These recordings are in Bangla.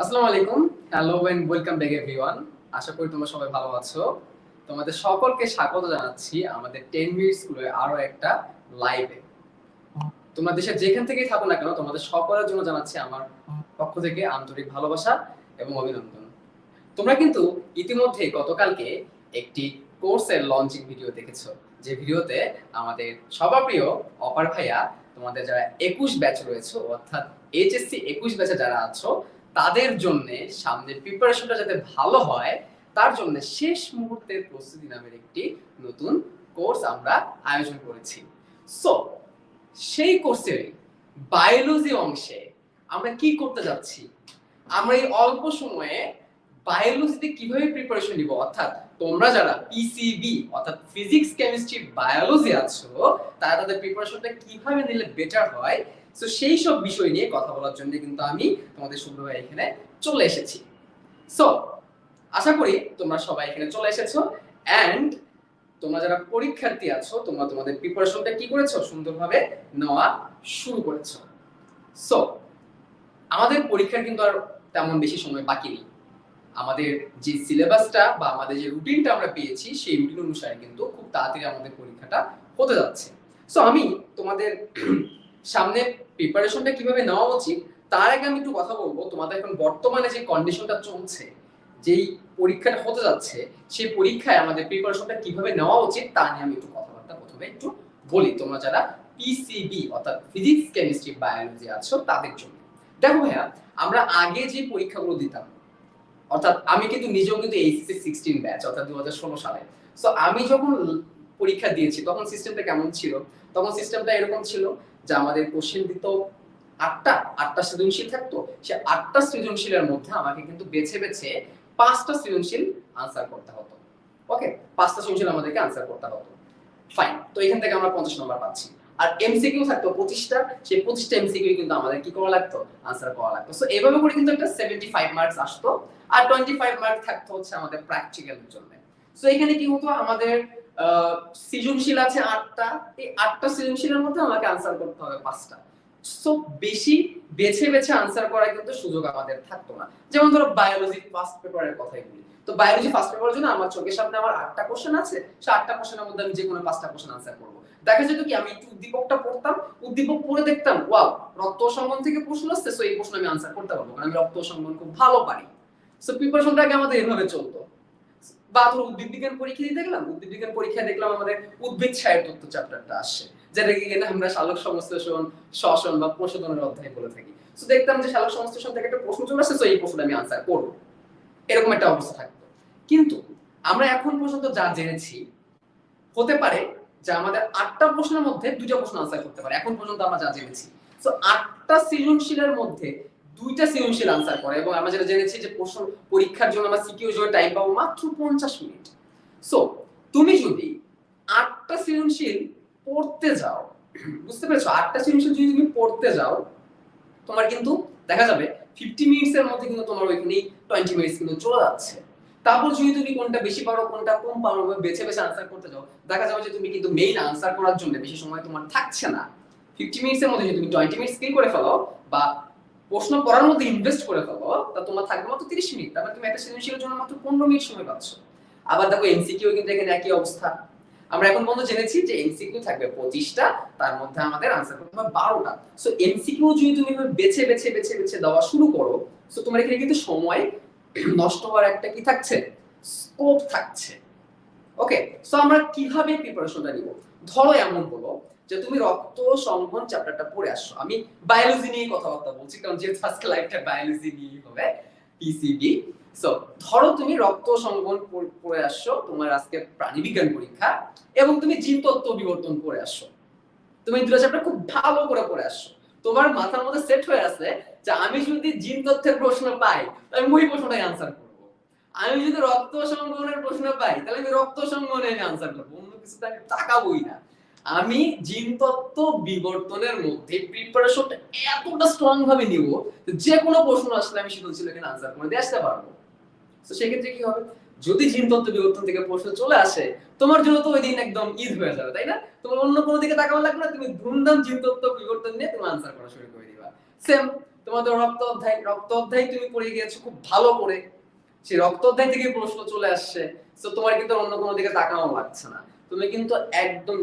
আসসালামু আলাইকুম। Hello and welcome back everyone. আশা করি তোমরা সবাই ভালো আছো। তোমাদের সকলকে স্বাগত জানাচ্ছি আমাদের 10 মিনিট স্কুলের আরো একটা লাইভে। তোমরা দেশের যেখান থেকেই থাকো না কেন তোমাদের সকলের জন্য জানাচ্ছি আমার পক্ষ থেকে আন্তরিক ভালোবাসা এবং অভিনন্দন। তোমরা কিন্তু ইতিমধ্যে গতকালকে একটি কোর্সের লঞ্চিং ভিডিও দেখেছো, যে ভিডিওতে আমাদের সবার প্রিয় অপার ভাইয়া তোমাদের যারা 21 ব্যাচ রয়েছে অর্থাৎ এইচএসসি 21 ব্যাচে যারা আছো তাদের জন্য সামনে প্রিপারেশনটা যাতে ভালো হয় তার জন্য শেষ মুহূর্তের প্রস্তুতি নামের একটি নতুন কোর্স আমরা আয়োজন করেছি। সো সেই কোর্সের বায়োলজি অংশে আমরা কি করতে যাচ্ছি, আমরা এই অল্প সময়ে বায়োলজিতে কিভাবে প্রিপারেশন নিব, অর্থাৎ তোমরা যারা পিসিবি অর্থাৎ ফিজিক্স কেমিস্ট্রি বায়োলজি আছো তারা তাদের প্রিপারেশনটা কিভাবে নিলে বেটার হয়, সো সেই সব বিষয় নিয়ে কথা বলার জন্য কিন্তু আমি তোমাদের শুভ্র ভাই এখানে চলে এসেছি। সো আশা করি তোমরা সবাই এখানে চলে এসেছো এন্ড তোমরা যারা পরীক্ষার্থী আছো তোমরা তোমাদের প্রিপারেশনটা কি করেছো, সুন্দরভাবে নেওয়া শুরু করেছো। সো আমাদের পরীক্ষার কিন্তু আর তেমন বেশি সময় বাকি নেই। আমাদের যে সিলেবাসটা বা আমাদের যে রুটিনটা আমরা পেয়েছি সেই রুটিন অনুসারে কিন্তু খুব তাড়াতাড়ি আমাদের পরীক্ষাটা হতে যাচ্ছে। সো আমি তোমাদের সামনে প্রিপারেশনটা কিভাবে নেওয়া উচিত তার আগে আমি একটু কথা বলবো তোমাদের এখন বর্তমানে যে কন্ডিশনটা চলছে, যেই পরীক্ষাটা হতে যাচ্ছে সেই পরীক্ষায় আমাদের প্রিপারেশনটা কিভাবে নেওয়া উচিত তা নিয়ে আমি একটু কথাবার্তা প্রথমে একটু বলি তোমরা যারা পিসিবি অর্থাৎ ফিজিক্স কেমিস্ট্রি বায়োলজি আছো তাদের জন্য। দেখো ভাইয়া, আমরা আগে যে পরীক্ষাগুলো দিতাম, অর্থাৎ আমি কিন্তু নিজেও কিন্তু এইচএসসি 16 ব্যাচ অর্থাৎ 2016 সালে। সো আমি যখন পরীক্ষা দিয়েছি তখন সিস্টেমটা কেমন ছিল, তখন সিস্টেমটা এরকম ছিল যে আমাদের কোশ্চেন দিত আটটা সৃজনশীল থাকতো, সে আটটা সৃজনশীলের মধ্যে আমাকে কিন্তু বেছে বেছে পাঁচটা সৃজনশীল আনসার করতে হতো। ওকে, পাঁচটা সৃজনশীল আমাদেরকে আনসার করতে হতো। ফাইন, তো এখান থেকে আমরা 50 নম্বর পাচ্ছি। আর এমসিকিউ থাকতো 25টা, সেই 25টা এমসিকিউ কিন্তু আমাদের কি করা লাগতো, আনসার করা লাগতো। সো এইভাবে করে কিন্তু একটা 75 মার্কস আসতো আর 25 মার্ক থাকতো হচ্ছে আমাদের প্র্যাকটিক্যালের জন্য। সো এখানে কি হতো, আমাদের সৃজনশীল আছে 8টা, এই 8টা সৃজনশীলের মধ্যে আমাকে আনসার করতে হবে 5টা। সো বেশি বেছে বেছে আনসার করার কিন্তু সুযোগ আমাদের থাকতো না। যেমন ধরো বায়োলজি ফার্স্ট পেপারের কথাই বলি, তো বায়োলজি ফার্স্ট পেপারের জন্য আমার চোখের সামনে আমার 8টা কোশ্চেন আছে, সে 8টা কোশ্চেনের মধ্যে আমি যে কোনো 5টা কোশ্চেন আনসার করব। দেখা যেত কি আমি একটু উদ্দীপকটা পড়তাম, উদ্দীপক পড়ে দেখতাম ওয়াও রক্ত সংবহন থেকে প্রশ্ন আসছে, সো এই প্রশ্ন আমি আনসার করতে পারবো কারণ আমি রক্ত সংবহন খুব ভালো পারি। সো প্রিপারেশনটা আগে আমাদের এভাবে চলতো। বা ধরো উদ্ভিদ বিজ্ঞান পরীক্ষা দিয়ে দেখলাম, উদ্ভিদ বিজ্ঞান পরীক্ষায় দেখলাম আমাদের উদ্ভিদ ছায়ের তত্ত্ব চ্যাপ্টারটা আসছে, যেটাকে কিনা আমরা সালোক সংশ্লেষণ, শ্বসন বা প্রশোধনের অধ্যায় বলে থাকি। সো দেখতাম যে সালোক সংশ্লেষণ থেকে একটা প্রশ্ন চলে আসছে, সো এই প্রশ্নটা আমি আনসার করব, এরকম একটা অবস্থা থাকতো। কিন্তু আমরা এখন পর্যন্ত যা জেনেছি, হতে পারে যে আমাদের 8টা প্রশ্নের মধ্যে 2টা প্রশ্ন আনসার করতে পারে, এখন পর্যন্ত আমরা যা জেনেছি। সো 8টা সৃজনশীলের মধ্যে 2টা সৃজনশীল আনসার করে, এবং আমরা যেটা জেনেছি যে প্রশ্ন পরীক্ষার জন্য আমরা সিকিউ জন্য টাইম পাবো মাত্র 50 মিনিট। সো তুমি যদি 8টা সৃজনশীল পড়তে যাও, বুঝতে পেরেছো, 8টা সৃজনশীল যদি তুমি পড়তে যাও তোমার কিন্তু দেখা যাবে 50 মিনিটস এর মধ্যে কিন্তু তোমার ওইখানেই 20 মিনিটস কিন্তু চলে যাচ্ছে। তারপর যদি তুমি কোনটা বেশি পারো কোনটা কম পারো বেছে বেছে আনসার করতে যাও, দেখা যাবে যে তুমি কিন্তু মেইন আনসার করার জন্য বেশি সময় তোমার থাকছে না। 50 মিনিটস এর মধ্যে যদি তুমি 20 মিনিটস স্কিল করে ফেলো বা প্রশ্ন পড়ার মধ্যে ইনভেস্ট করে ফেলো, তা তোমার থাকবে মাত্র 30 মিনিট, তারপর তুমি একটা সৃজনশীলের জন্য মাত্র 15 মিনিট সময় পাচ্ছ। আবার দেখো এমসিকিউ কিন্তু এখানে একই অবস্থা। আমরা এখন পর্যন্ত জেনেছি যে এমসিকিউ থাকবে 25টা, তার মধ্যে আমাদের আনসার করতে হবে 12টা। সো এমসিকিউ যদি তুমি বেছে বেছে বেছে বেছে দেওয়া শুরু করো, সো তোমার এখানে কিন্তু সময় নষ্ট হওয়ার একটা কি থাকছে, স্কোপ থাকছে। ওকে, সো আমরা কিভাবে প্রিপারেশনটা নিব, ধরো এমন হলো যে তুমি রক্ত সংবহন চ্যাপ্টারটা পড়ে আসছো, আমি বায়োলজি নিয়ে কথাবার্তা বলছি কারণ যে ফার্স্ট লাইফটা বায়োলজি নিয়ে হবে পিসিবি। সো ধরো তুমি রক্ত সংবহন পড়ে আসছো, তোমার আজকে প্রাণীবিজ্ঞান পরীক্ষা, এবং তুমি জীবতত্ত্ব বিবর্তন পড়ে আসছো, তুমি দুটো চ্যাপ্টার খুব ভালো করে পড়ে আসছো, তোমার মাথার মধ্যে সেট হয়ে আছে যে আমি যদি জিন তথ্যের প্রশ্ন পাই আমি ওই প্রশ্নটাই আনসার করব, আমি যদি রক্ত সংবহনের প্রশ্ন পাই তাহলে আমি রক্ত সংবহনে আমি আনসার করব, অন্য কিছুতে আমি তাকাবোই না। আমি জিন তত্ত্ব বিবর্তনের মধ্যে প্রিপারেশনটা এতটা স্ট্রং ভাবে নিব যে কোনো প্রশ্ন আসলে আমি সেটা ছিল এখানে আনসার করে দিয়ে আসতে পারবো। তো সেক্ষেত্রে কি হবে, যদি জিন তত্ত্ব বিবর্তন থেকে প্রশ্ন চলে আসে তোমার জন্য তো ওই দিন একদম ঈদ হয়ে যাবে, তাই না? তোমার অন্য কোনো দিকে তাকানো লাগবে না, তুমি ধুমধাম জিন তত্ত্ব বিবর্তন নিয়ে তুমি আনসার করা শুরু করে দিবা। সেম তোমাদের রক্ত অধ্যায় তুমি পড়ে গিয়েছো খুব ভালো করে, সেই রক্ত অধ্যায় থেকে প্রশ্ন চলে আসছে, তো তোমার কিন্তু অন্য কোনো দিকে তাকানো লাগছে না, তুমি কিন্তু একদম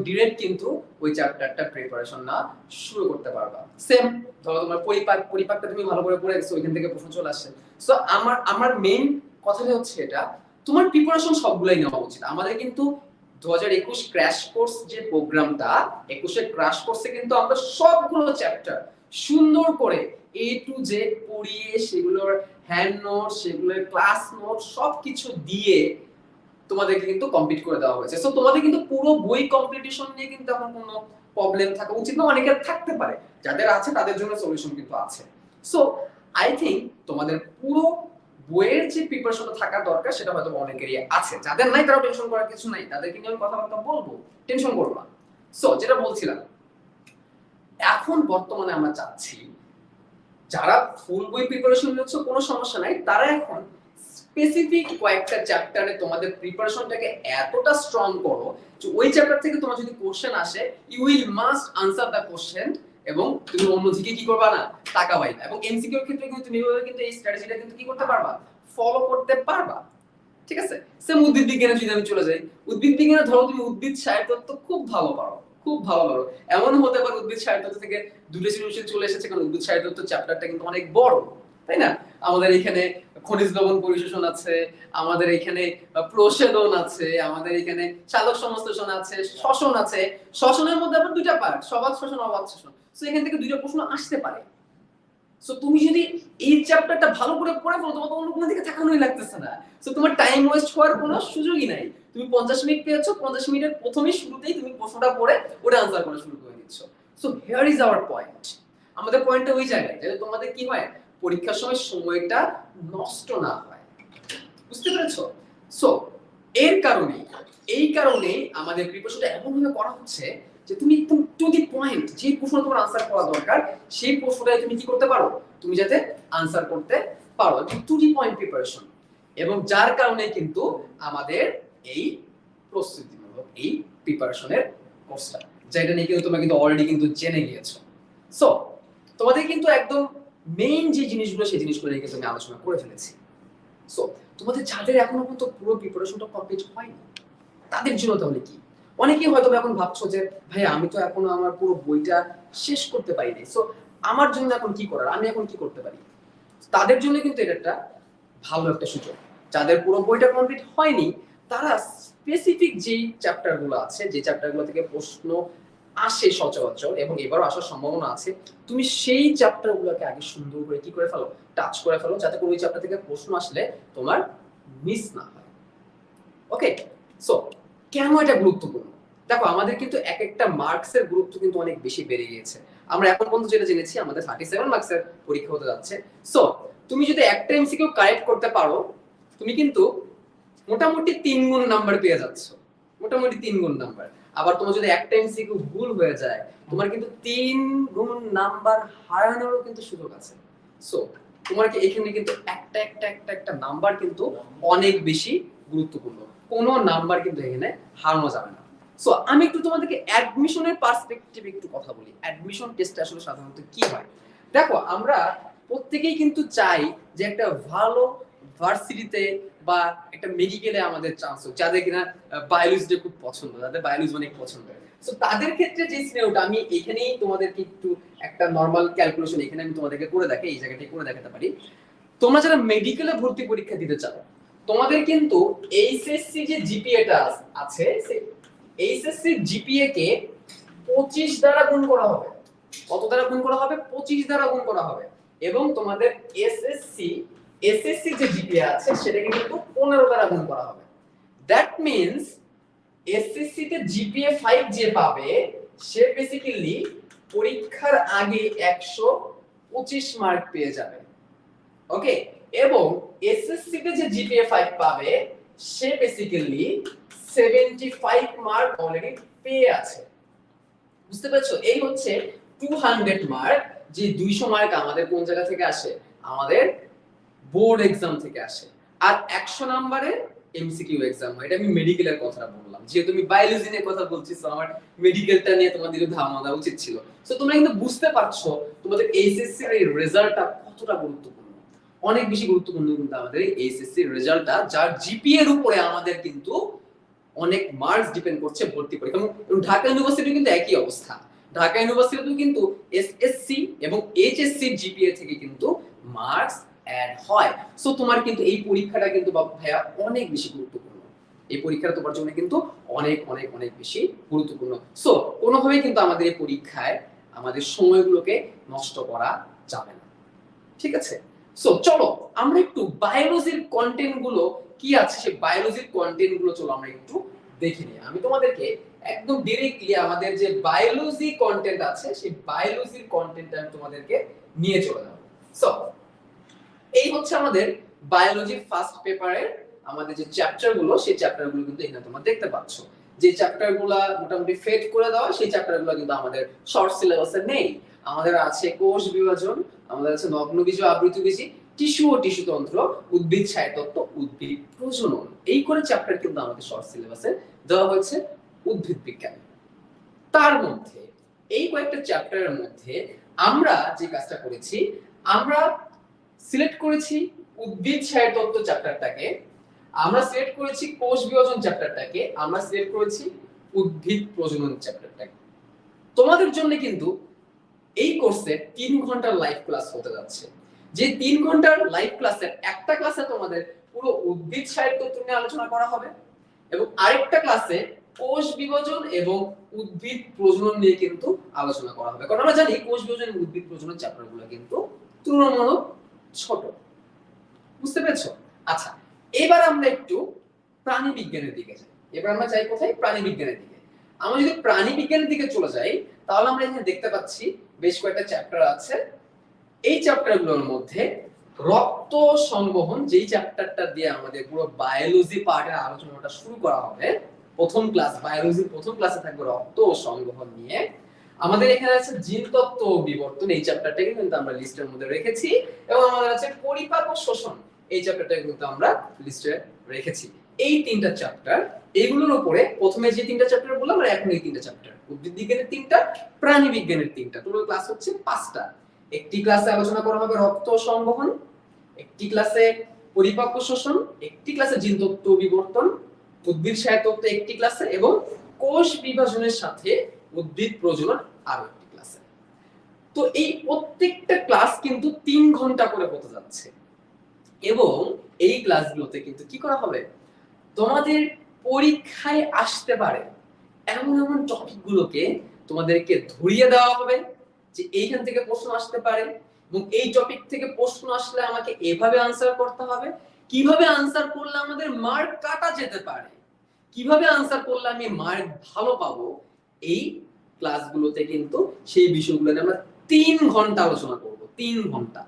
ডিরেক্ট কিন্তু ওই চ্যাপ্টারটা প্রিপারেশন না শুরু করতে পারবা। সেম ধরো তোমার পরিপাকটা তুমি ভালো করে পড়ে গেছো, ওইখান থেকে প্রশ্ন চলে আসছে। সো আমার মেইন কথাটা হচ্ছে এটা, তোমার প্রিপারেশন সবগুলাই নেওয়া উচিত। আমাদের কিন্তু 2021 ক্র্যাশ কোর্স যে প্রোগ্রামটা, 21 এর ক্র্যাশ কোর্সে কিন্তু আমরা সবগুলো চ্যাপ্টার সুন্দর করে A to Z পড়িয়ে, সেগুলোর হ্যান্ড নোট, সেগুলোর ক্লাস নোট সবকিছু দিয়ে তোমাদেরকে কিন্তু কমপ্লিট করে দেওয়া হয়েছে। সো তোমাদের কিন্তু পুরো বই কমপ্লিটেশন নিয়ে কিন্তু এখন কোনো প্রবলেম থাকা উচিত না, অনেকের থাকতে পারে, যাদের আছে তাদের জন্য সলিউশন কিন্তু আছে। সো আই থিংক তোমাদের পুরো বইয়ের যে প্রিপারেশনটা থাকা দরকার সেটা হয়তো অনেকেরই আছে, যাদের নাই তারাও টেনশন করার কিছু নাই, তাদেরকে নিয়ে আমি কথাবার্তা বলবো, টেনশন করবো না। সো যেটা বলছিলাম, এখন বর্তমানে আমরা চাচ্ছি যারা ফুল বই প্রিপারেশন নিচ্ছ কোনো সমস্যা নাই, তারা এখন স্পেসিফিক কয়েকটা চ্যাপ্টারে তোমাদের প্রিপারেশনটাকে এতটা স্ট্রং করো যে ওই চ্যাপ্টার থেকে তোমার যদি কোশ্চেন আসে, you will must answer the question, এবং তুমি অন্যদিকে কি করবা না, তাকাবাই না। এবং এমসিকিউ এর ক্ষেত্রে কিন্তু তুমি এইভাবে কিন্তু এই স্ট্র্যাটেজিটা কিন্তু কি করতে পারবা, ফলো করতে পারবা। ঠিক আছে? সেম উদ্ভিদ বিজ্ঞানে যদি আমি চলে যাই, উদ্ভিদ বিজ্ঞানে ধরো তুমি উদ্ভিদ সাহিত্যতত্ত্ব খুব ভালো পারো, খুব ভালো পারো, এমন হতে পারে উদ্ভিদ সাহিত্যতত্ত্ব থেকে দুটো সৃজনশীল চলে এসেছে, কারণ উদ্ভিদ সাহিত্যতত্ত্ব চ্যাপ্টারটা কিন্তু অনেক বড়, তাই না? আমাদের এখানে খনিজ লবণ পরিশোষণ আছে, আমাদের এখানে প্রসেদন আছে, আমাদের এখানে চালক সংশ্লেষণ আছে, শ্বসন আছে। শ্বসনের মধ্যে আবার দুইটা পার্ট, সবাদ শ্বসন, অবাত শ্বসন। সো এখান থেকে দুইটা প্রশ্ন আসতে পারে। সো তুমি যদি এই চ্যাপ্টারটা ভালো করে পড়ে ফেলো, তোমার অন্য কোনো দিকে তাকানোই লাগতেছে না। সো তোমার টাইম ওয়েস্ট হওয়ার কোনো সুযোগই নাই। তুমি 50 মিনিট পেয়েছো, 50 মিনিটের প্রথমেই শুরুতেই তুমি প্রশ্নটা পড়ে ওটা আনসার করা শুরু করে দিচ্ছ। So here is our point. আমাদের পয়েন্টটা ওই জায়গায়, যাতে তোমাদের কি হয়, পরীক্ষার সময় সময়টা নষ্ট না হয়। বুঝতে পেরেছো? সো এই কারণেই আমাদের প্রিপারেশনটা এমন ভাবে করা হচ্ছে যে তুমি একদম টু দি পয়েন্ট, যে প্রশ্ন তোমার আনসার করা দরকার সেই প্রশ্নটাই তুমি কি করতে পারো, তুমি যাতে আনসার করতে পারো, টু দি পয়েন্ট প্রিপারেশন। এবং যার কারণে কিন্তু আমাদের এই প্রস্তুতিমূলক এই প্রিপারেশনের কোর্সটা, যেটা নিয়ে কিন্তু তোমরা কিন্তু অলরেডি কিন্তু জেনে গিয়েছো। সো তোমাদের কিন্তু একদম মেইন যে জিনিসগুলো, সেই জিনিসগুলো নিয়ে কিন্তু আমি আলোচনা করে ফেলেছি। সো তোমাদের যাদের এখনো পর্যন্ত পুরো প্রিপারেশনটা কমপ্লিট হয়নি, তাদের জন্য তাহলে কি? অনেকেই হয়তো এখন ভাবছো যে ভাই আমি তো এখনো আমার পুরো বইটা শেষ করতে পারিনি, সো আমার জন্য এখন কি করার, আমি এখন কি করতে পারি? তাদের জন্য কিন্তু এটা একটা ভালো একটা সুযোগ। যাদের পুরো বইটা কমপ্লিট হয়নি, তারা স্পেসিফিক যেই চ্যাপ্টারগুলো আছে, যে চ্যাপ্টারগুলো থেকে প্রশ্ন আসে সচরাচর এবং এবারও আসার সম্ভাবনা আছে, তুমি সেই চ্যাপ্টারগুলোকে আগে সুন্দর করে কি করে ফেলো, টাচ করে ফেলো, যাতে করে ওই চ্যাপ্টার থেকে প্রশ্ন আসলে তোমার মিস না হয়। ওকে? সো কেন এটা গুরুত্বপূর্ণ? দেখো, আমাদের কিন্তু এক একটা মার্কসের গুরুত্ব কিন্তু অনেক বেশি বেড়ে গিয়েছে। আমরা এখন পর্যন্ত যেটা জেনেছি, আমাদের 37 মার্কসের পরীক্ষা হতে যাচ্ছে। সো তুমি যদি একটা এমসিকিউ কারেক্ট করতে পারো, তুমি কিন্তু মোটামুটি 3 গুণ নাম্বার পেয়ে যাচ্ছ, মোটামুটি 3 গুণ নাম্বার। আবার তোমার যদি একটা এমসিকিউ ভুল হয়ে যায়, তোমার কিন্তু 3 গুণ নাম্বার হারানোরও কিন্তু সুযোগ আছে। সো তোমার কি এখানে কিন্তু একটা নাম্বার কিন্তু অনেক বেশি গুরুত্বপূর্ণ, কোনো নাম্বার কিন্তু এখানে হারানো যাবে না। সো আমি একটু তোমাদেরকে অ্যাডমিশনের পার্সপেক্টিভে একটু কথা বলি। অ্যাডমিশন টেস্টে আসলে সাধারণত কি হয়? দেখো, আমরা প্রত্যেকেই কিন্তু চাই যে একটা ভালো ভার্সিটিতে বা একটা মেডিকেলে আমাদের চান্স হোক, যাদের কিনা বায়োলজিটা খুব পছন্দ, যাদের বায়োলজি অনেক পছন্দ। সো তাদের ক্ষেত্রে যে সিনারিওটা আমি এখানেই তোমাদেরকে একটু একটা নরমাল ক্যালকুলেশন এখানে আমি তোমাদেরকে করে দেখাই, এই জায়গাটায় করে দেখাতে পারি। তোমরা যারা মেডিকেলে ভর্তি পরীক্ষা দিতে চাও, তোমাদের কিন্তু এইচএসসি যে জিপিএটা আছে, সেই এইচএসসি জিপিএ কে 25 দ্বারা গুণ করা হবে। কত দ্বারা গুণ করা হবে? 25 দ্বারা গুণ করা হবে। এবং তোমাদের এসএসসি যে জিপিএ আছে সেটাকে কিন্তু 15 দ্বারা গুণ করা হবে। দ্যাট মিন্স এসএসসি তে জিপিএ 5 যে পাবে, সে বেসিক্যালি পরীক্ষার আগে 125 মার্ক পেয়ে যাবে। ওকে? এবং এসএসসি তে যে জিপিএ 5 পাবে, সে বেসিক্যালি 75 মার্ক অলরেডি পেয়ে আছে। বুঝতে পারছো? এই হচ্ছে 200 মার্ক, যে 200 মার্ক আমাদের কোন জায়গা থেকে আসে? আমাদের বোর্ড এক্সাম থেকে আসে। আর 100 নম্বরে এমসিকিউ এক্সাম হয়। এটা আমি মেডিকেলের কথা বললাম, যেহেতু আমি বায়োলজি নিয়ে কথা বলছি, তো আমার মেডিকেলটা নিয়ে তোমাদের একটু ধারণা দেওয়া উচিত ছিল। তো তোমরা কিন্তু বুঝতে পারছো তোমাদের এইচএসসি এর এই রেজাল্টটা কতটা গুরুত্বপূর্ণ। অনেক বেশি গুরুত্বপূর্ণ কিন্তু আমাদের এই এইচএসসি রেজাল্টটা, যার জিপিএ এর উপরে আমাদের কিন্তু অনেক মার্কস ডিপেন্ড করছে ভর্তি পরীক্ষা। এবং ঢাকা ইউনিভার্সিটি কিন্তু একই অবস্থা। ঢাকা ইউনিভার্সিটিতে কিন্তু এসএসসি এবং এইচএসসি জিপিএ থেকে কিন্তু মার্কস অ্যাড হয়। সো তোমার কিন্তু এই পরীক্ষাটা কিন্তু ভাইয়া অনেক বেশি গুরুত্বপূর্ণ। এই পরীক্ষাটা তোমার জন্য কিন্তু অনেক অনেক অনেক বেশি গুরুত্বপূর্ণ। সো কোনোভাবেই কিন্তু আমাদের এই পরীক্ষায় আমাদের সময়গুলোকে নষ্ট করা যাবে না। ঠিক আছে? সো চলো আমরা একটু বায়োলজির কন্টেন্ট গুলো কি আছে, সেই বায়োলজির কন্টেন্ট গুলো চলো আমরা একটু দেখে নিই। আমি তোমাদেরকে একদম ডিরেক্টলি আমাদের যে বায়োলজি কন্টেন্ট আছে সেই বায়োলজির কন্টেন্টটা আমি তোমাদেরকে নিয়ে চলে যাব। সো এই হচ্ছে আমাদের বায়োলজি ফার্স্ট পেপারের আমাদের যে চ্যাপ্টার গুলো, সেই চ্যাপ্টার গুলো কিন্তু এখানে তোমরা দেখতে পাচ্ছ। যে চ্যাপ্টার গুলো মোটামুটি ফেড করে দেওয়া, সেই চ্যাপ্টার গুলো কিন্তু আমাদের শর্ট সিলেবাসে নেই। আমাদের আছে কোষ বিভাজন, আমাদের আছে নগ্নবীজ ও আবৃতবীজী, টিস্যু ও টিস্যুতন্ত্র, উদ্ভিদ ছায়াতত্ত্ব, উদ্ভিদ প্রজনন, এই করে চ্যাপ্টার কিন্তু আমাদের শর্ট সিলেবাসে দেওয়া হয়েছে উদ্ভিদ বিজ্ঞান। তার মধ্যে এই কয়েকটা চ্যাপ্টারের মধ্যে আমরা যে কাজটা করেছি, আমরা সিলেক্ট করেছি উদ্ভিদ ছায়াতত্ত্ব চ্যাপ্টারটাকে, আমরা সিলেক্ট করেছি কোষ বিভাজন চ্যাপ্টারটাকে, আমরা সিলেক্ট করেছি উদ্ভিদ প্রজনন চ্যাপ্টারটাকে। তোমাদের জন্য কিন্তু এই কোর্সে 3 ঘন্টার লাইভ ক্লাস হতে যাচ্ছে। যে 3 ঘন্টার লাইভ ক্লাসের একটা ক্লাসে তোমাদের পুরো উদ্ভিদ ছায়াতত্ত্ব নিয়ে আলোচনা করা হবে এবং আরেকটা ক্লাসে কোষ বিভাজন এবং উদ্ভিদ প্রজনন নিয়ে কিন্তু আলোচনা করা হবে। কারণ আমরা জানি কোষ বিভাজন এবং উদ্ভিদ প্রজনন চ্যাপ্টারগুলো কিন্তু তুলনামূলক ছোট। বুঝতে পেরেছো? আচ্ছা, এবার আমরা একটু প্রাণী বিজ্ঞানের দিকে যাই। এবার আমরা যাই কোথায়? প্রাণী বিজ্ঞানের দিকে। আমরা যদি প্রাণী বিজ্ঞানের দিকে চলে যাই, তাহলে আমরা এখানে দেখতে পাচ্ছি বেশ কয়েকটা চ্যাপ্টার আছে। এই চ্যাপ্টারগুলোর মধ্যে রক্ত সংবহন, যেই চ্যাপ্টারটা দিয়ে আমাদের পুরো বায়োলজি পার্টের আলোচনাটা শুরু করা হবে, প্রথম ক্লাস বায়োলজির প্রথম ক্লাসে থাকবে রক্ত সংবহন নিয়ে। আমাদের এখানে আছে জিনতত্ত্ব ও বিবর্তন, এই চ্যাপ্টারটাকে কিন্তু আমরা লিস্টের মধ্যে রেখেছি। এবং আমাদের আছে পরিপাক ও শোষণ, এই চ্যাপ্টারটাকে কিন্তু আমরা লিস্টে রেখেছি। এই তিনটা চ্যাপ্টার, এগুলোর উপরে প্রথমে যে তিনটা চ্যাপ্টার বললাম আর এখন এই তিনটা চ্যাপ্টার, উদ্ভিদ বিজ্ঞানের তিনটা, প্রাণী বিজ্ঞানের তিনটা, টোটাল ক্লাস হচ্ছে 5টা। একটি ক্লাসে আলোচনা করা হবে রক্ত সংবহন, একটি ক্লাসে পরিপাক ও শোষণ, একটি ক্লাসে জিনতত্ত্ব ও বিবর্তন, উদ্ভিদ ছায়াতত্ত্ব একটি ক্লাসে, এবং কোষ বিভাজনের সাথে উদ্ভিদ প্রজনন আরো একটি ক্লাসে। তো এই প্রত্যেকটা ক্লাস কিন্তু 3 ঘন্টা করে হতে যাচ্ছে। এবং এই ক্লাসগুলোতে কিন্তু কি করা হবে, তোমাদের পরীক্ষায় আসতে পারে এমন এমন টপিকগুলোকে তোমাদেরকে ধরিয়ে দেওয়া হবে যে এইখান থেকে প্রশ্ন আসতে পারে, এবং এই টপিক থেকে প্রশ্ন আসলে আমাকে এভাবে আনসার করতে হবে, কিভাবে আনসার করলে আমাদের মার্ক কাটা যেতে পারে, কিভাবে আনসার করলে আমি মার্ক ভালো পাবো, এই ক্লাসগুলোতে কিন্তু সেই বিষয়গুলো নিয়ে আমরা 3 ঘন্টা আলোচনা করব। 3 ঘন্টা।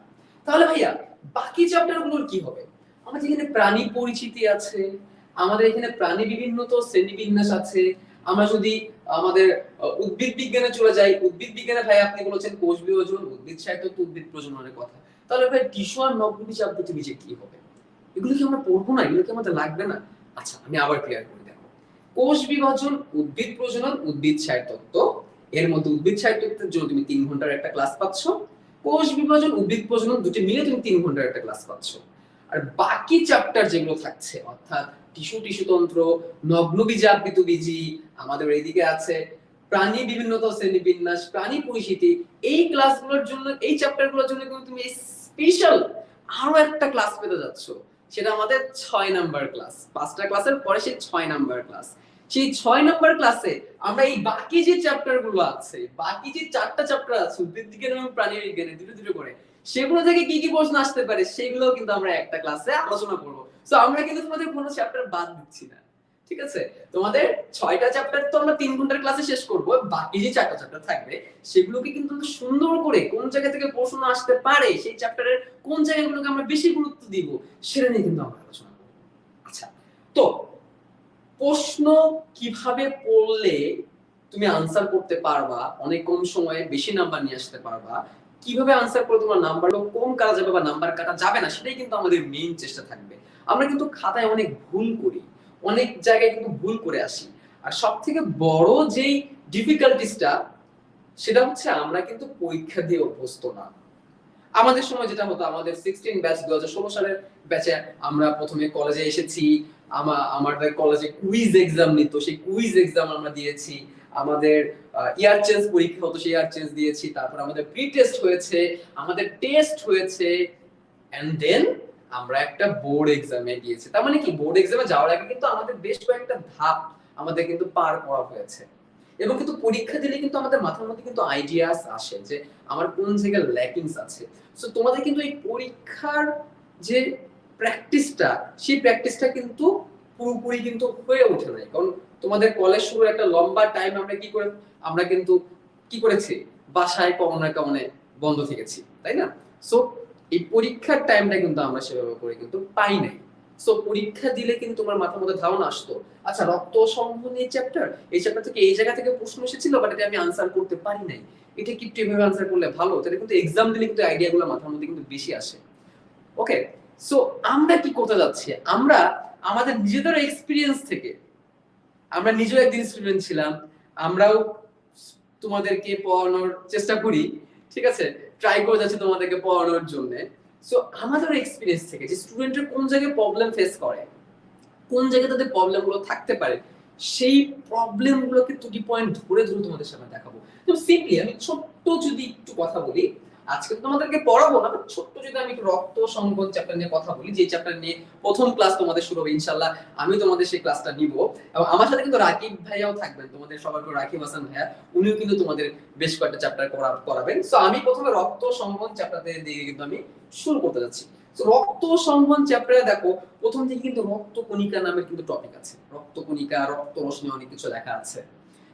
তাহলে ভাইয়া বাকি চ্যাপ্টারগুলোর কি হবে? আমাদের এখানে প্রাণী পরিচিতি আছে, আমাদের এখানে প্রাণী বিভিন্ন তো শ্রেণীবিন্যাস আছে। আমরা যদি আমাদের উদ্ভিদ বিজ্ঞানে চলে যাই, উদ্ভিদ বিজ্ঞানে ভাই আপনি বলেছেন কোষ বিভাজন, উদ্ভিদ ছায়াতত্ত্ব, উদ্ভিদ প্রজননের কথা। তাহলে ভাই টিস্যু আর নগ্নবীজ আবৃতবীজে কি হবে? এগুলো কি আমরা পড়বো না? এগুলো কি আমাদের লাগবে না? আচ্ছা, আমি আবার ক্লিয়ার করে দেব। কোষ বিভাজন, উদ্ভিদ প্রজনন, উদ্ভিদ ছায়াতত্ত্ব, এর মধ্যে উদ্ভিদ ছায়াতত্ত্বের জন্য তুমি 3 ঘন্টার একটা ক্লাস পাচ্ছ। কোষ বিভাজন, উদ্ভিদ প্রজনন দুটি মিলে তুমি 3 ঘন্টার একটা ক্লাস পাচ্ছ। আর বাকি চ্যাপ্টার যেগুলো থাকছে, অর্থাৎ টিস্যুতন্ত্র, নগ্নবীজ আবৃতবীজী, আমাদের এইদিকে আছে প্রাণী বিভিন্নতা শ্রেণীবিন্যাস, প্রাণী পরিচিতি, এই ক্লাসগুলোর জন্য, এই চ্যাপ্টারগুলোর জন্য কিন্তু তুমি স্পেশাল আরো একটা ক্লাস পেতে যাচ্ছ। সেটা আমাদের 6 নাম্বার ক্লাস। 5টা ক্লাসের পরে সেই 6 নাম্বার ক্লাস। সেই 6 নাম্বার ক্লাসে আমরা এই বাকি যে চ্যাপ্টারগুলো আছে, বাকি যে 4টা চ্যাপ্টার আছে উদ্ভিদ বিজ্ঞান এবং প্রাণী বিজ্ঞানে দুটো দুটো করে, সেগুলো থেকে কি কি প্রশ্ন আসতে পারে সেগুলো কিন্তু আমরা একটা ক্লাসে আলোচনা করব। সো আমরা কিন্তু তোমাদের কোনো চ্যাপ্টার বাদ দিচ্ছি না। ঠিক আছে? তোমাদের 6টা চ্যাপ্টার তো আমরা 3 ঘন্টার ক্লাসে শেষ করব। বাকি যে 4টা চ্যাপ্টার থাকবে সেগুলোকে কিন্তু সুন্দর করে কোন জায়গা থেকে প্রশ্ন আসতে পারে, সেই চ্যাপ্টারের কোন জায়গাগুলোকে আমরা বেশি গুরুত্ব দিব, সেটা নিয়ে কিন্তু আমরা আলোচনা করব। আচ্ছা, তো প্রশ্ন কিভাবে পড়লে তুমি আনসার করতে পারবা, অনেক কম সময়ে বেশি নাম্বার নিয়ে আসতে পারবা, কিভাবে আনসার করে তোমার নাম্বারগুলো কম কাটা যাবে বা নাম্বার কাটা যাবে না, সেটাই কিন্তু আমাদের মেইন চেষ্টা থাকবে। আমরা কিন্তু খাতায় অনেক ভুল করি, অনেক জায়গায় কিন্তু ভুল করে আসি। আর সবথেকে বড় যেই ডিফিকাল্টিসটা সেটা হচ্ছে আমরা কিন্তু পরীক্ষা দিয়ে অভ্যস্ত না। আমাদের সময় যেটা হতো, আমাদের 16 ব্যাচ 2016 সালের ব্যাচে আমরা প্রথমে কলেজে এসেছি, আমাদের কলেজে কুইজ এক্সাম নিত, সেই কুইজ এক্সাম আমরা দিয়েছি। আমাদের ইয়ার চেঞ্জ পরীক্ষা হতো, সেই ইয়ার চেঞ্জ দিয়েছি। তারপর আমাদের প্রি টেস্ট হয়েছে, আমাদের টেস্ট হয়েছে, এন্ড দেন আমরা একটা বোর্ড এক্সামে গিয়েছি। তার মানে কি, বোর্ড এক্সামে যাওয়ার আগে কিন্তু আমাদের বেশ কয়েকটা ধাপ আমাদের কিন্তু পার করা হয়েছে। এবং কিন্তু পরীক্ষা দিলে কিন্তু আমাদের মাথার মধ্যে কিন্তু আইডিয়াস আসে যে আমার কোন জায়গায় ল্যাকিংস আছে। সো তোমাদের কিন্তু এই পরীক্ষার যে প্র্যাকটিসটা, সেই প্র্যাকটিসটা কিন্তু পুরোপুরি কিন্তু হয়ে ওঠে নাই। কারণ তোমাদের কলেজ শুরুর একটা লম্বা টাইম আমরা কিন্তু কি করেছি, বাসায় কখনো না কখনো বন্ধ থেকেছি, তাই না? সো এই পরীক্ষার টাইমটা কিন্তু আমরা সেভাবে করে কিন্তু পাই নাই। সো পরীক্ষা দিলে কিন্তু তোমার মাথার মধ্যে ধারণা আসতো, আচ্ছা রক্ত সংবহন এই চ্যাপ্টার, এই চ্যাপ্টার থেকে এই জায়গা থেকে প্রশ্ন এসেছিল, বাট এটা আমি আনসার করতে পারি নাই, এটা কি এভাবে আনসার করলে ভালো, তাহলে কিন্তু এক্সাম দিলে কিন্তু আইডিয়াগুলো মাথার মধ্যে কিন্তু বেশি আসে। ওকে, সো আমরা কি করতে যাচ্ছি, আমরা আমাদের নিজেদের এক্সপেরিয়েন্স থেকে, আমরা নিজেও একদিন স্টুডেন্ট ছিলাম, আমরাও তোমাদেরকে পড়ানোর চেষ্টা করি, ঠিক আছে, ট্রাই করে যাচ্ছি তোমাদেরকে পড়ানোর জন্য। সো আমাদের এক্সপেরিয়েন্স থেকে যে স্টুডেন্টের কোন জায়গায় প্রবলেম ফেস করে, কোন জায়গায় তাদের প্রবলেম গুলো থাকতে পারে, সেই প্রবলেম গুলোকে টুকি পয়েন্ট ধরে ধরে তোমাদের সামনে দেখাবো। তো সিম্পলি আমি ছোট্ট যদি একটু কথা বলি, আজকে তোমাদেরকে পড়াবো না, ছোট্ট যদি আমি একটু রক্ত সংবহন চ্যাপ্টার নিয়ে কথা বলি, যে চ্যাপ্টার নিয়ে প্রথম ক্লাস তোমাদের শুরু হবে ইনশাআল্লাহ, আমি তোমাদের সেই ক্লাসটা নিব। এবং আমার সাথে কিন্তু রাকিব ভাইয়াও থাকবেন, তোমাদের সবার করে রাকিব হাসান ভাইয়া, উনিও কিন্তু তোমাদের বেশ কয়েকটা চ্যাপ্টার করাবেন। সো আমি প্রথমে রক্ত সংবহন চ্যাপ্টার দিয়ে কিন্তু আমি শুরু করতে যাচ্ছি। রক্ত সংবহন চ্যাপ্টারে দেখো, প্রথম থেকে কিন্তু রক্ত কণিকা নামের কিন্তু টপিক আছে, রক্ত কণিকা, রক্ত রশ্মি, অনেক কিছু লেখা আছে।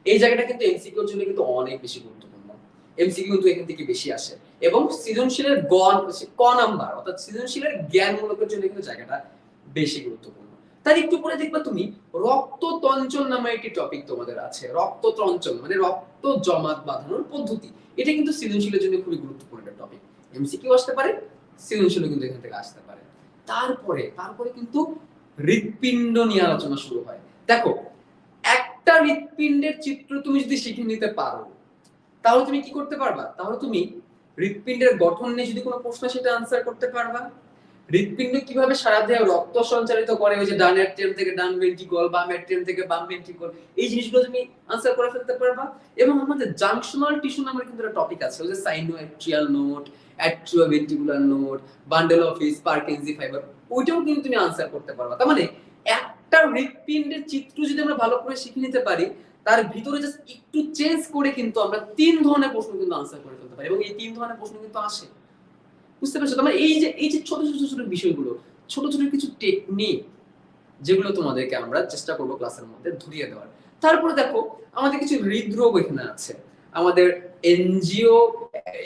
এই জায়গাটা কিন্তু এমসিকিউর জন্য কিন্তু অনেক বেশি গুরুত্বপূর্ণ, এমসিকিউ কিন্তু এখান থেকে বেশি আসে। এবং সৃজনশীলের ক নাম্বার, অর্থাৎ সৃজনশীলের জ্ঞানমূলকের জন্য কিন্তু জায়গাটা বেশি গুরুত্বপূর্ণ। তার একটু পরে দেখবা তুমি রক্ততঞ্চন নামে একটি টপিক তোমাদের আছে। রক্ততঞ্চন মানে রক্ত জমাট বাঁধানোর পদ্ধতি, এটা কিন্তু সৃজনশীলের জন্য খুবই গুরুত্বপূর্ণ একটা টপিক, এমসিকিউ আসতে পারে, সৃজনশীল কিন্তু এখান থেকে আসতে পারে। তারপরে কিন্তু হৃৎপিণ্ড নিয়ে আলোচনা শুরু হয়। দেখো, একটা হৃৎপিণ্ডের চিত্র তুমি যদি শিখে নিতে পারো, তাহলে তুমি কি করতে পারবা, তাহলে তুমি হৃৎপিণ্ডের গঠন নিয়ে যদি কোনো প্রশ্ন, সেটা আনসার করতে পারবা। হৃৎপিণ্ড কিভাবে সারা দেহে রক্ত সঞ্চালিত করে, ওই যে ডান অ্যাট্রিয়াম থেকে ডান ভেন্ট্রিকল, বাম অ্যাট্রিয়াম থেকে বাম ভেন্ট্রিকল, এই জিনিসগুলো তুমি আনসার করে ফেলতে পারবা। এবং আমাদের জাংশনাল টিস্যু নামের কিন্তু একটা টপিক আছে, ওই যে sinoatrial node, atrioventricular node, bundle of His, Purkinje fibre, ওইটাও কিন্তু তুমি আনসার করতে পারবা। তার মানে একটা হৃৎপিণ্ডের চিত্র যদি আমরা ভালো করে শিখে নিতে পারি, তার ভিতরে জাস্ট একটু চেঞ্জ করে কিন্তু আমরা তিন ধরনের প্রশ্ন কিন্তু আনসার করে ফেলতে পারি, এবং এই তিন ধরনের প্রশ্ন কিন্তু আসে। বুঝতে পারছো? তোমার এই যে ছোট ছোট ছোট বিষয়গুলো, ছোট ছোট কিছু টেকনিক, যেগুলো তোমাদেরকে আমরা চেষ্টা করবো ক্লাসের মধ্যে ধরিয়ে দেওয়ার। তারপরে দেখো, আমাদের কিছু হৃদরোগ এখানে আছে, আমাদের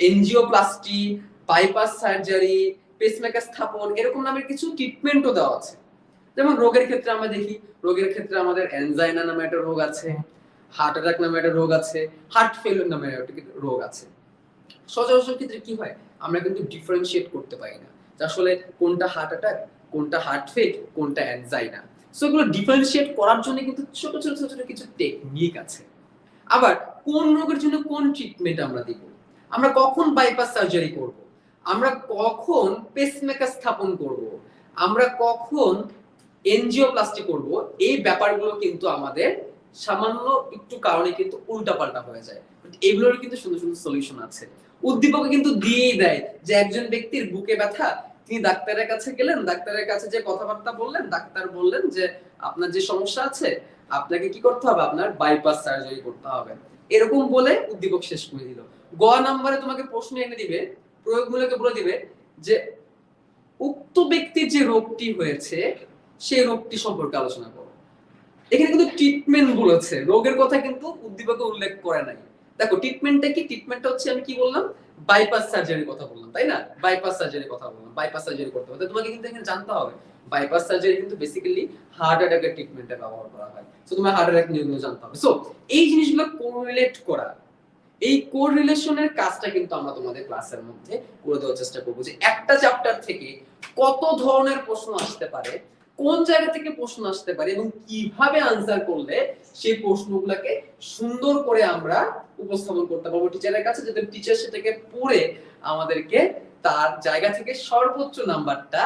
এনজিওপ্লাস্টি, বাইপাস সার্জারি, পেসমেকার স্থাপন, এরকম নামের কিছু ট্রিটমেন্টও দেওয়া আছে। যেমন রোগের ক্ষেত্রে আমরা দেখি, রোগের ক্ষেত্রে আমাদের অ্যানজাইনা নামে একটা রোগ আছে, হার্ট অ্যাটাক নামে একটা রোগ আছে, হার্ট ফেলিওর নামে একটা রোগ আছে। সচরাচর ক্ষেত্রে কি হয়, আমরা কিন্তু ডিফারেন্সিয়েট করতে পারি না যে আসলে কোনটা হার্ট অ্যাটাক, কোনটা হার্ট ফেল, কোনটা অ্যানজাইনা। সো এগুলো ডিফারেন্সিয়েট করার জন্য কিন্তু ছোট ছোট ছোট ছোট কিছু টেকনিক আছে। আবার কোন রোগের জন্য কোন ট্রিটমেন্ট আমরা দিব, আমরা কখন বাইপাস সার্জারি করব, আমরা কখন পেসমেকার স্থাপন করব, আমরা কখন এনজিওপ্লাস্টি করব, এই ব্যাপারগুলো কিন্তু আমাদের সামান্য একটু কারণে কিন্তু উল্টাপাল্টা হয়ে যায়। এগুলোর কিন্তু সুন্দর সুন্দর সলিউশন আছে। উদ্দীপক কিন্তু দিয়েই দেয় যে একজন ব্যক্তির বুকে ব্যথা, তিনি ডাক্তারের কাছে গেলেন, ডাক্তারের কাছে যে কথাবার্তা বললেন, ডাক্তার বললেন যে আপনার যে সমস্যা আছে, আপনাকে কি করতে হবে, আপনার বাইপাস সার্জারি করতে হবে, এরকম বলে উদ্দীপক শেষ করে দিল। গ নম্বরে তোমাকে প্রশ্ন এনে দিবে, প্রয়োগমূলকে বলে দিবে যে উক্ত ব্যক্তির যে রোগটি হয়েছে, সেই রোগটি সম্পর্কে আলোচনা করো। এখানে কিন্তু ট্রিটমেন্ট বলেছে, রোগের কথা কিন্তু উদ্দীপকে উল্লেখ করে নাই। দেখো ট্রিটমেন্টটা কি, ট্রিটমেন্টটা হচ্ছে আমি কি বললাম, বাইপাস সার্জারির কথা বললাম, তাই না? বাইপাস সার্জারির কথা বললাম, বাইপাস সার্জারি করতে হবে, তোমাকে কিন্তু এখানে জানতে হবে বাইপাস সার্জারি কিন্তু বেসিক্যালি হার্ট অ্যাটাকের ট্রিটমেন্টে ব্যবহার করা হয়। সো তোমার হার্ট অ্যাটাক নিয়ে জানতে হবে। সো এই জিনিসগুলো কোরিলেট করা, এই কোরিলেশনের কাজটা কিন্তু আমরা তোমাদের ক্লাসের মধ্যে করে দেওয়ার চেষ্টা করব, যে একটা চ্যাপ্টার থেকে কত ধরনের প্রশ্ন আসতে পারে, কোন জায়গা থেকে প্রশ্ন আসতে পারে এবং কিভাবে আনসার করলে সেই প্রশ্নগুলোকে সুন্দর করে আমরা উপস্থাপন করতে পারবো টিচারের কাছে, যাতে টিচার সেটাকে পড়ে আমাদেরকে তার জায়গা থেকে সর্বোচ্চ নাম্বারটা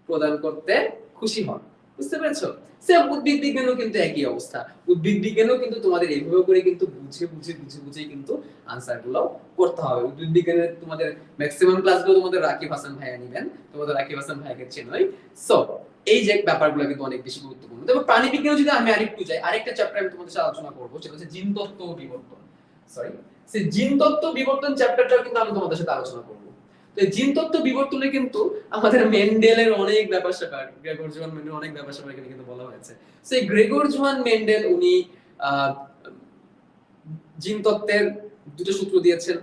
প্রদান করতে খুশি হন। বুঝতে পেরেছো? সেম উদ্ভিদ বিজ্ঞানও কিন্তু একই অবস্থা। উদ্ভিদ বিজ্ঞানও কিন্তু তোমাদের এইভাবে করে কিন্তু বুঝে কিন্তু আনসার গুলো করতে হবে। উদ্ভিদ বিজ্ঞানের তোমাদের ম্যাক্সিমাম ক্লাসগুলো তোমাদের রাকিব হাসান ভাইয়া নেবেন, তোমাদের রাকিব হাসান ভাইয়াকে চেনোই। সো এই যে ব্যাপারগুলো কিন্তু অনেক বেশি গুরুত্বপূর্ণ। তবে প্রাণী বিজ্ঞানে যদি আমি আরেকটু যাই, আরেকটা চ্যাপ্টার আমি তোমাদের সাথে আলোচনা করব, সেটা হচ্ছে জিনতত্ত্ব ও বিবর্তন। সরি, সেই জিনতত্ত্ব বিবর্তন চ্যাপ্টারটাও কিন্তু আমি তোমাদের সাথে আলোচনা করব। তো জিনতত্ত্ব বিবর্তনে কিন্তু আমাদের মেন্ডেলের অনেক ব্যাপার স্যাপার, গ্রেগর জোহান মেন্ডেল অনেক ব্যাপার স্যাপার এখানে কিন্তু বলা হয়েছে। সেই গ্রেগর জোহান মেন্ডেল উনি জিনতত্ত্বের দুটো সূত্র দিয়েছেন,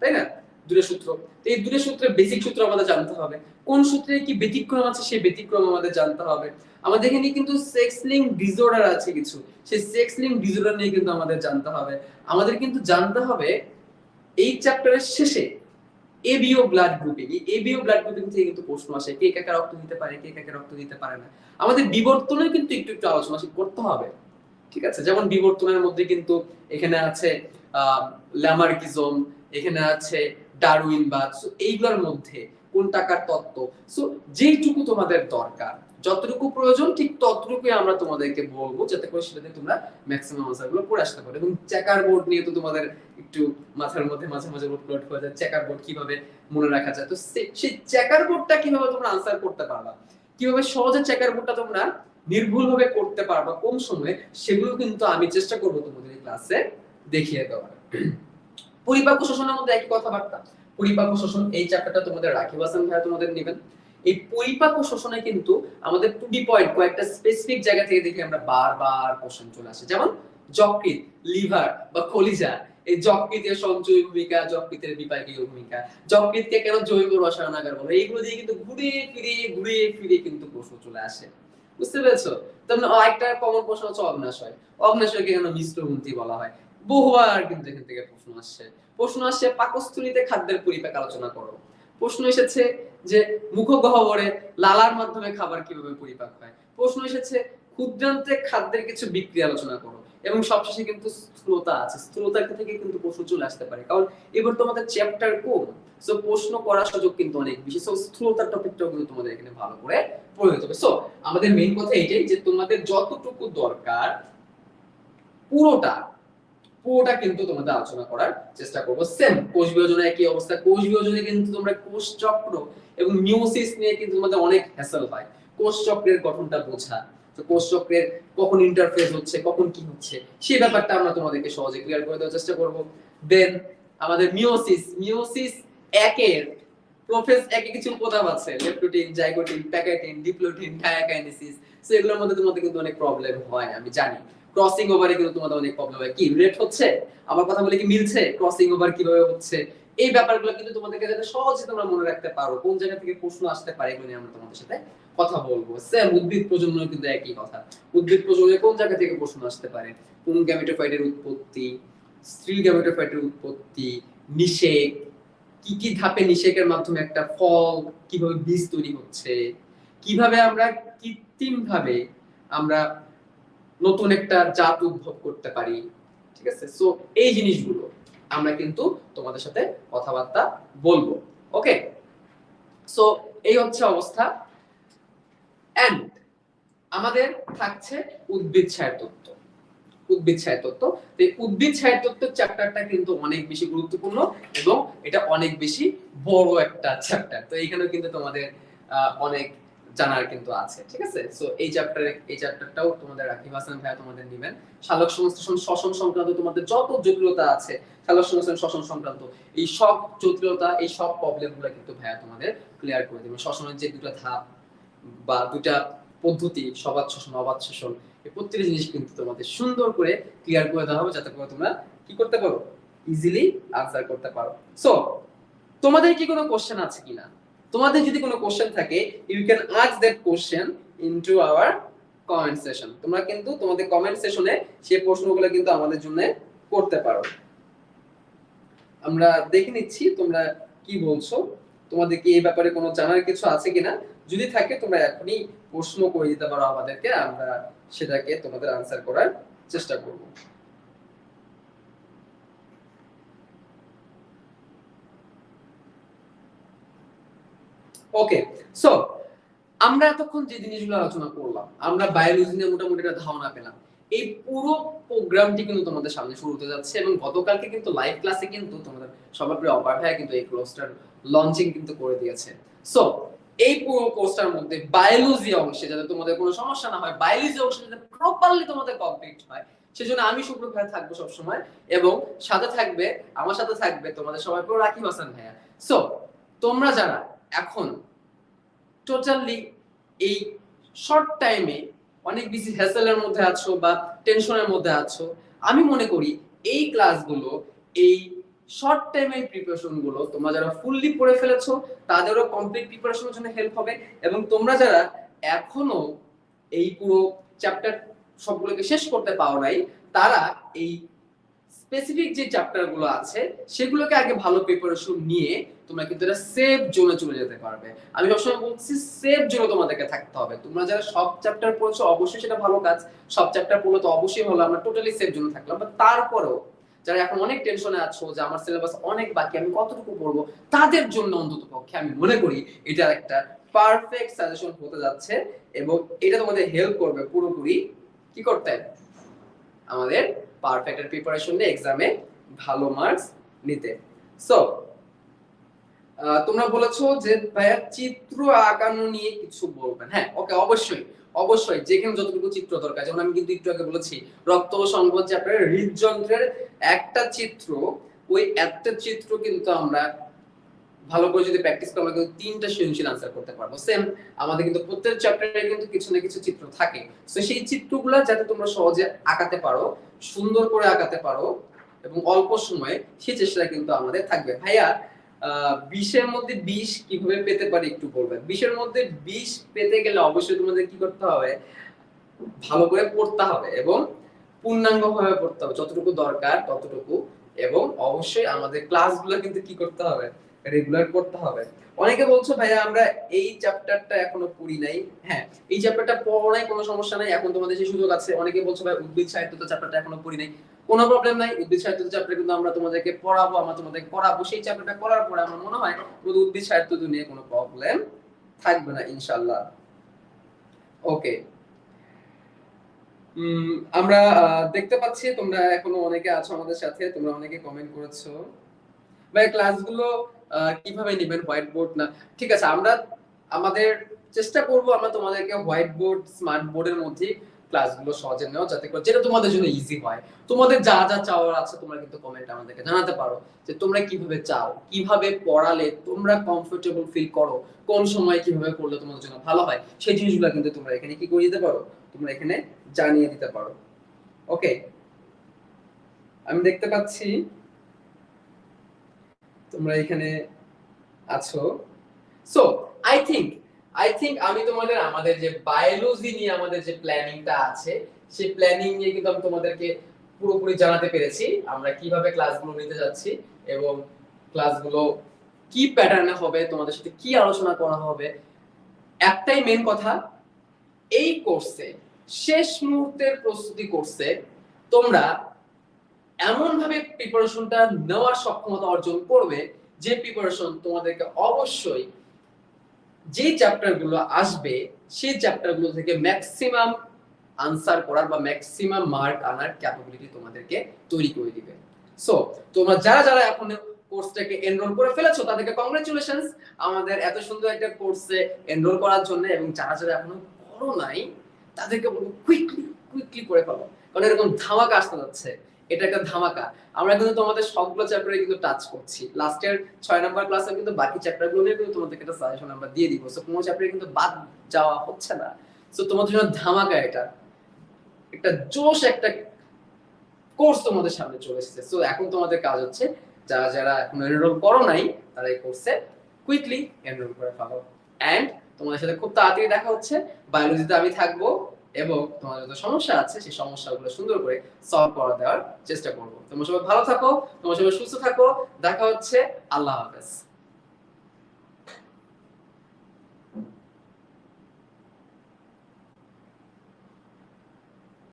তাই না? দুটো সূত্র। তো এই দুটো সূত্রের বেসিক সূত্র আমাদের জানতে হবে। কোন সূত্রে কি ব্যতিক্রম আছে সেই ব্যতিক্রম আমাদের জানতে হবে। আমাদের এখানে কিন্তু সেক্স লিঙ্ক ডিসঅর্ডার আছে কিছু, সেই সেক্স লিঙ্ক ডিসঅর্ডার নিয়ে কিন্তু আমাদের জানতে হবে। আমাদের কিন্তু জানতে হবে এই চ্যাপ্টারের শেষে এবিও ব্লাড গ্রুপিং, এই এবিও ব্লাড গ্রুপিং থেকে কিন্তু প্রশ্ন আসে, কে কাকে রক্ত দিতে পারে, কে কাকে রক্ত দিতে পারে না। আমাদের বিবর্তনে কিন্তু একটু একটু আলোচনা করতে হবে, ঠিক আছে? যেমন বিবর্তনের মধ্যে কিন্তু এখানে আছে ল্যামার্কিজম, এখানে আছে ডারউইনবাদ। সো এইগুলোর মধ্যে কোনটাকার তত্ত্ব, সো যেইটুকু তোমাদের দরকার, যতটুকু প্রয়োজন ঠিক ততটুকুই আমরা তোমাদেরকে বলবো, যাতে করে সেটাতে তোমরা ম্যাক্সিমাম আনসারগুলো করে আসতে পারো। এবং চেকার বোর্ড নিয়ে তো তোমাদের একটু মাথার মধ্যে মাঝে মাঝে উঠলট হয়ে যায়, চেকার বোর্ড কিভাবে মনে রাখা যায়। তো সেই চেকার বোর্ডটা কিভাবে তোমরা আনসার করতে পারবা, কিভাবে সহজে চেকার বোর্ডটা তোমরা নির্ভুলভাবে করতে পারবা কম সময়ে, সেগুলো কিন্তু আমি চেষ্টা করব তোমাদের এই ক্লাসে দেখিয়ে দেওয়ার। পরিপাক্য শোষণের মধ্যে একই কথাবার্তা। পরিপাক্য শোষণ এই চ্যাপ্টারটা তোমাদের রাকিব হাসান ভাইয়া তোমাদের নেবেন। এই পরিপাক্য শোষণে কিন্তু আমাদের টু ডি পয়েন্ট কয়েকটা স্পেসিফিক জায়গা থেকে দেখি আমরা বারবার কোশ্চেন চলে আসে, যেমন যকৃৎ, লিভার বা কলিজা। এই যকৃতের সঞ্চয় ভূমিকা, যকৃতের বিপাকীয় ভূমিকা, যকৃতকে কেন জৈব রসায়নাগার বলে, এইগুলো দিয়ে কিন্তু ঘুরে ফিরে কিন্তু প্রশ্ন চলে আসে। বুঝতে পেরেছো? তেমন একটা কমন প্রশ্ন হচ্ছে অগ্নাশয়। অগ্নাশয়কে কেন মিশ্র গ্রন্থি বলা হয়? বহুবার কিন্তু এখান থেকে প্রশ্ন আসছে পাকস্থলীতে খাদ্যের পরিপাক আলোচনা করো। প্রশ্ন এসেছে যে মুখগহ্বরে লালার মাধ্যমে খাবার কিভাবে পরিপাক হয়। প্রশ্ন এসেছে ক্ষুদ্রান্তে খাদ্যের কিছু বিক্রিয়া আলোচনা করো। এবং সবশেষে কিন্তু স্থূলতা আছে, স্থূলতা থেকে কিন্তু প্রশ্ন চলে আসতে পারে, কারণ এবার তোমাদের চ্যাপ্টার কম, সো প্রশ্ন করার সুযোগ কিন্তু অনেক বেশি। সো স্থূলতার টপিকটাও কিন্তু তোমাদের এখানে ভালো করে পড়ে যেতে হবে। সো আমাদের মেইন কথা এইটাই যে তোমাদের যতটুকু দরকার পুরোটা কিন্তু তোমাদের আলোচনা করার চেষ্টা করবো। সেম কোষ বিভাজনের একই অবস্থা। কোষ বিভাজনে কিন্তু তোমরা কোষ চক্র এবং মিওসিস নিয়ে কিন্তু তোমাদের অনেক হ্যাসেল হয়। কোষ চক্রের গঠনটা বোঝা, তো কোষ চক্রের কখন ইন্টারফেস হচ্ছে, কখন কি হচ্ছে, সেই ব্যাপারটা আমরা তোমাদেরকে সহজে ক্লিয়ার করে দেওয়ার চেষ্টা করব। দেন আমাদের মিওসিস একের প্রোফেজ একে কিছু উপাদান আছে, লেপটোটিন, জাইগোটিন, প্যাকাটিন, ডিপ্লোটিন, থায়াকাইনেসিস। সো এগুলোর মধ্যে তোমাদের কিন্তু অনেক প্রবলেম হয়, আমি জানি। ক্রসিং ওভারে কিন্তু তোমাদের অনেক প্রবলেম হয়, কি রিলেট হচ্ছে, আমার কথা বলে কি মিলছে, ক্রসিং ওভার কিভাবে হচ্ছে, এই ব্যাপারগুলো কিন্তু তোমাদেরকে যাতে সহজে তোমরা মনে রাখতে পারো, কোন জায়গা থেকে প্রশ্ন আসতে পারে, এগুলো নিয়ে আমরা তোমাদের সাথে কথা বলবো। সেম উদ্ভিদ প্রজনন কিন্তু একই কথা। উদ্ভিদ প্রজননে কোন জায়গা থেকে প্রশ্ন আসতে পারে, কোন গ্যামেটোফাইটের উৎপত্তি, স্ত্রী গ্যামেটোফাইটের উৎপত্তি, নিষেক, কি কি ধাপে নিষেকের মাধ্যমে একটা ফল, কিভাবে বীজ তৈরি হচ্ছে, কিভাবে আমরা কৃত্রিম ভাবে আমরা নতুন একটা জাত উদ্ভব করতে পারি, ঠিক আছে? সো এই জিনিসগুলো আমরা কিন্তু তোমাদের সাথে কথাবার্তা বলবো। ওকে, সো এই হচ্ছে অবস্থা। এন্ড আমাদের থাকছে উদ্ভিদ ছায়ের তত্ত্ব। উদ্ভিদ ছায়ের তত্ত্ব, এই উদ্ভিদ ছায়ের তত্ত্বের চ্যাপ্টারটা কিন্তু অনেক বেশি গুরুত্বপূর্ণ এবং এটা অনেক বেশি বড় একটা চ্যাপ্টার। তো এইখানেও কিন্তু তোমাদের অনেক জানার কিন্তু আছে, ঠিক আছে? সো এই চ্যাপ্টারটাও তোমাদের রাকিব হাসান ভাইয়া তোমাদের নেবেন। সালোক সংশ্লেষণ, শ্বসন সংক্রান্ত তোমাদের যত জটিলতা আছে, সালোক সংশ্লেষণ, শ্বসন সংক্রান্ত এই সব জটিলতা, এই সব প্রবলেমগুলো কিন্তু ভাইয়া তোমাদের ক্লিয়ার করে দেবে। শ্বসনের যে দুটো ধাপ বা দুটা পদ্ধতি, সবাত শোষণ, অবাত শোষণ, এই প্রত্যেকটা জিনিস কিন্তু তোমাদের সুন্দর করে ক্লিয়ার করে দেওয়া হবে, যাতে করে তোমরা কি করতে পারো, ইজিলি আনসার করতে পারো। সো তোমাদের কি কোনো কোশ্চেন আছে কিনা? তোমাদের যদি কোনো কোশ্চেন থাকে, you can ask that question into our comment session. তোমরা কিন্তু তোমাদের কমেন্ট সেশনে সেই প্রশ্নগুলো কিন্তু আমাদের জন্য করতে পারো। আমরা দেখে নিচ্ছি তোমরা কি বলছো। তোমাদের কি এই ব্যাপারে কোনো জানার কিছু আছে কিনা? যদি থাকে তোমরা এখনই প্রশ্ন করে দিতে পারো আমাদেরকে, আমরা সেটাকে তোমাদের আনসার করার চেষ্টা করব। ওকে, সো আমরা এতক্ষণ যে জিনিসগুলো আলোচনা করলাম, আমরা বায়োলজি নিয়ে মোটামুটি একটা ধারণা পেলাম। এই পুরো প্রোগ্রামটি কিন্তু তোমাদের সামনে শুরু হতে যাচ্ছে এবং গতকালকে কিন্তু লাইভ ক্লাসে কিন্তু তোমাদের সবার প্রিয় অপার ভাইয়া কিন্তু এই কোর্সটার লঞ্চিং কিন্তু করে দিয়েছে। সো এই পুরো কোর্সটার মধ্যে বায়োলজি অংশে যাতে তোমাদের কোনো সমস্যা না হয়, বায়োলজি অংশে যাতে প্রপারলি তোমাদের কমপ্লিট হয়, সেজন্য আমি শুক্র ভাই থাকবো সব সময়, এবং সাথে থাকবে, আমার সাথে থাকবে তোমাদের সবার প্রিয় রাকিব হাসান ভাইয়া। সো তোমরা যারা এখন টোটালি এই শর্ট টাইমে অনেক বেশি হ্যাসেলের মধ্যে আছো বা টেনশনের মধ্যে আছো, আমি মনে করি এই ক্লাসগুলো, এই শর্ট টাইমের প্রিপারেশন গুলো তোমরা যারা ফুললি পড়ে ফেলেছো তাদেরও কমপ্লিট প্রিপারেশনের জন্য হেল্প হবে, এবং তোমরা যারা এখনো এই পুরো চ্যাপ্টার সবগুলোকে শেষ করতে পারো নাই, তারা এই স্পেসিফিক যে চ্যাপ্টার গুলো আছে সেগুলোকে আগে ভালো প্রিপারেশন নিয়ে তোমরা কিন্তু এটা সেফ জোনে চলে যেতে পারবে। আমি সবসময় বলছি সেফ জোনে তোমাদেরকে থাকতে হবে। তোমরা যারা সব চ্যাপ্টার পড়ছো অবশ্যই সেটা ভালো কাজ, সব চ্যাপ্টার পড়লে তো অবশ্যই হলো, আমরা টোটালি সেফ জোনে থাকলাম, বাট তারপরেও যারা এখন অনেক টেনশনে আছো যে আমার সিলেবাস অনেক বাকি, আমি কতটুকু পড়বো, তাদের জন্য অন্তত পক্ষে আমি মনে করি এটা একটা পারফেক্ট সাজেশন হতে যাচ্ছে, এবং এটা তোমাদের হেল্প করবে পুরোপুরি কি করতে, আমাদের পারফেক্ট প্রিপারেশন নিয়ে এক্সামে ভালো মার্কস নিতে। সো তোমরা বলেছো যে ভাইয়া চিত্র আঁকানো নিয়ে কিছু বলবেন। হ্যাঁ, ওকে, অবশ্যই অবশ্যই, যেখানে যতটুকু চিত্র দরকার, যেমন আমি কিন্তু একটু আগে বলেছি রক্ত ও সংবহন চ্যাপ্টারের হৃদযন্ত্রের একটা চিত্র, ওই একটা চিত্র কিন্তু আমরা ভালো করে যদি প্র্যাকটিস করি আমরা কিন্তু 3টা সৃজনশীল আনসার করতে পারবো। সেম আমাদের কিন্তু প্রত্যেক চ্যাপ্টারে কিন্তু কিছু না কিছু চিত্র থাকে, সো সেই চিত্রগুলো যাতে তোমরা সহজে আঁকাতে পারো, সুন্দর করে আঁকাতে পারো এবং অল্প সময়ে, সেই চেষ্টা কিন্তু আমাদের থাকবে। ভাইয়া 20 এর মধ্যে 20 কিভাবে পেতে পারি একটু বলবেন? 20 এর মধ্যে 20 পেতে গেলে অবশ্যই তোমাদের কি করতে হবে, ভালো করে পড়তে হবে এবং পূর্ণাঙ্গ ভাবে পড়তে হবে, যতটুকু দরকার ততটুকু, এবং অবশ্যই আমাদের ক্লাসগুলো কিন্তু কি করতে হবে, রেগুলার করতে হবে। অনেকে বলছো ভাইয়া আমরা এই চ্যাপ্টারটা এখনো পড়ি নাই। হ্যাঁ, এই চ্যাপ্টারটা পড়ো নাই, কোনো সমস্যা নাই, এখন তোমাদের সেই সুযোগ আছে। অনেকে বলছো ভাই উদ্ভিদ সাহিত্য তো চ্যাপ্টারটা এখনো পড়ি নাই, কোনো প্রবলেম নাই, উদ্ভিদ সাহিত্য চ্যাপ্টার কিন্তু আমরা তোমাদেরকে পড়াবো, আমরা তোমাদেরকে করাবো। সেই চ্যাপ্টারটা করার পরে আমার মনে হয় উদ্ভিদ সাহিত্য নিয়ে কোনো প্রবলেম থাকবে না ইনশাআল্লাহ। ওকে, আমরা দেখতে পাচ্ছি তোমরা এখনো অনেকে আছো আমাদের সাথে, তোমরা অনেকে কমেন্ট করেছো ভাই ক্লাসগুলো কিভাবে নেবেন, হোয়াইট বোর্ড না? ঠিক আছে, আমরা আমাদের চেষ্টা করব আমরা তোমাদেরকে হোয়াইট বোর্ড স্মার্ট বোর্ডের মধ্যে ক্লাসগুলো সহজে নেওয়া, যাতে করে যেটা তোমাদের জন্য ইজি হয়। তোমাদের যা যা চাওয়ার আছে তোমরা কিন্তু কমেন্টে আমাদেরকে জানাতে পারো যে তোমরা কিভাবে চাও, কিভাবে পড়ালে তোমরা কমফোর্টেবল ফিল করো, কোন সময় কিভাবে পড়লে তোমাদের জন্য ভালো হয়, সেই জিনিসগুলো কিন্তু তোমরা এখানে কি করে দিতে পারো, তোমরা এখানে জানিয়ে দিতে পারো। ওকে, আমি দেখতে পাচ্ছি তোমরা এখানে আছো। সো আই থিংক আমি তোমাদের আমাদের যে বায়োলজি নিয়ে আমাদের যে প্ল্যানিংটা আছে সেই প্ল্যানিং নিয়ে কিন্তু আমি তোমাদেরকে পুরোপুরি জানাতে পেরেছি, আমরা কিভাবে ক্লাসগুলো নিতে যাচ্ছি এবং ক্লাসগুলো কি প্যাটার্নে হবে, তোমাদের সাথে কি আলোচনা করা হবে। একটাই মেন কথা, এই কোর্সে শেষ মুহূর্তের প্রস্তুতি কোর্সে তোমরা এমন ভাবে প্রিপারেশনটা নেওয়ার সক্ষমতা অর্জন করবে যে প্রিপারেশন তোমাদেরকে অবশ্যই যে চ্যাপ্টারগুলো আসবে সেই চ্যাপ্টারগুলো থেকে ম্যাক্সিমাম আনসার করার বা ম্যাক্সিমাম মার্ক আনার ক্যাপাবিলিটি তোমাদেরকে তৈরি করে দিবে। সো তোমরা যারা যারা এখন কোর্সটাকে এনরোল করে ফেলেছো তাদেরকে কংগ্রাচুলেশনস আমাদের এত সুন্দর একটা কোর্সে এনরোল করার জন্য, এবং যারা যারা এখনো করো নাই তাদেরকে বলবো কুইকলি করে ফেলো, কারণ এরকম ধামাকা আসতে যাচ্ছে, এটা একটা ধামাকা। আমরা কিন্তু তোমাদের সবগুলো চ্যাপ্টারে কিন্তু টাচ করছি, লাস্টের 6 নাম্বার ক্লাসে কিন্তু বাকি চ্যাপ্টারগুলো নিয়ে কিন্তু তোমাদেরকে একটা সাজেশন আমরা দিয়ে দিব, সো কোনো চ্যাপ্টারে কিন্তু বাদ যাওয়া হচ্ছে না। সো তোমাদের জন্য ধামাকা, এটা একটা জোশ একটা কোর্স তোমাদের সামনে চলে এসেছে। সো এখন তোমাদের কাজ হচ্ছে যারা যারা এখন এনরোল করো নাই তারা এই কোর্সে কুইকলি এনরোল করে ফেলো, এন্ড তোমাদের সাথে খুব তাড়াতাড়ি দেখা হচ্ছে। বায়োলজিতে আমি থাকবো এবং তোমাদের যত সমস্যা আছে সেই সমস্যাগুলো সুন্দর করে সলভ করে দেওয়ার চেষ্টা করব। তোমরা সবাই ভালো থাকো, তোমরা সবাই সুস্থ থাকো, দেখা হচ্ছে, আল্লাহ হাফেজ।